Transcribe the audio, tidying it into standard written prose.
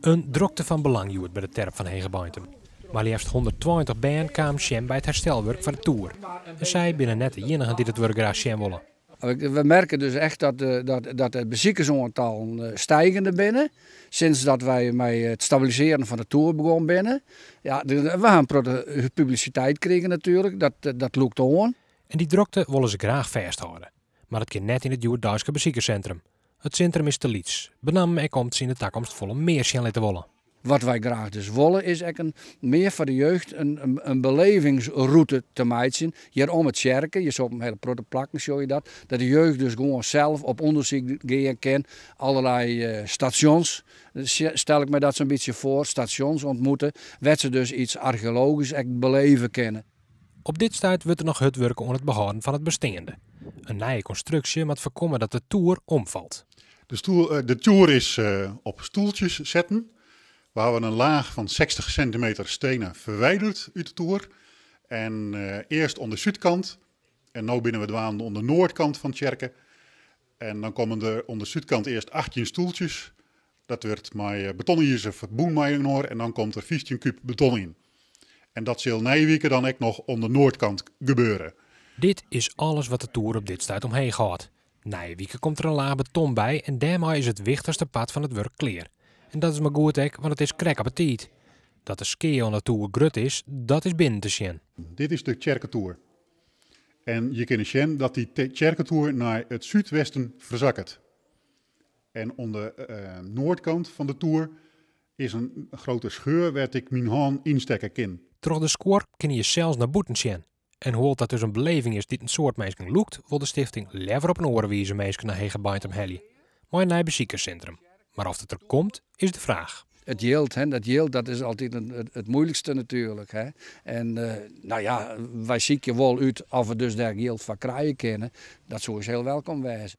Een drokte van belang joert bij de terp van Hegebuintem. Maar liefst 120 band kwamen Sjem bij het herstelwerk van de Tour. En zij binnen net de enigen die het werk graag Sjem willen. We merken dus echt dat het bezoekersaantal stijgende binnen. Sinds dat wij met het stabiliseren van de Tour begonnen binnen. Ja, we gaan publiciteit kregen natuurlijk, dat loopt aan. En die drokte willen ze graag vasthouden. Maar het kan net in het Joerduitse beziekerscentrum. Het centrum is te Lieds. Benam en komt ze in de toekomst volle meer Sjem laten willen. Wat wij graag dus willen is meer voor de jeugd een belevingsroute te maken. Hier om het kerken, je zou op een hele grote plakken show je dat de jeugd dus gewoon zelf op onderzoek gaan kan. Allerlei stations, stel ik me dat zo'n beetje voor, stations ontmoeten. Waar ze dus iets archeologisch beleven kennen. Op dit stuit wordt er nog het werken aan het behouden van het bestaande. Een nieuwe constructie moet voorkomen dat de Tour omvalt. De Tour is op stoeltjes zetten. We hebben een laag van 60 centimeter stenen verwijderd uit de Tour. En eerst aan de zuidkant. En nu binnen we dwaan aan de noordkant van het kerken. En dan komen er aan de zuidkant eerst 18 stoeltjes. Dat werd met betonijzer verboend en dan komt er 15 kuub beton in. En dat zal Nijweken dan ook nog aan de noordkant gebeuren. Dit is alles wat de Tour op dit stuit omheen gaat. Nijweken komt er een laag beton bij en daarmee is het wichtigste pad van het werk klaar. En dat is maar goed, want het is krek appetiet. Dat de ski aan de Tour grut is, dat is binnen te zien. Dit is de Tjerkentour. En je kunt zien dat die Tjerkentour naar het zuidwesten verzakt. En aan de noordkant van de Tour is een grote scheur waar ik mijn hand instekken kan. Door de score kun je zelfs naar boeten zien. En hoewel dat dus een beleving is die een soort mensen loekt, wil de stichting liever op een oren wijzen mensen naar Hegebuintem Helly. Maar een nieuw beziekerscentrum. Maar of het er komt, is de vraag. Het yield, dat is altijd het moeilijkste natuurlijk. Hè. En wij zien je wel uit of we dus daar yield van krijgen kunnen. Dat zou eens heel welkom wezen.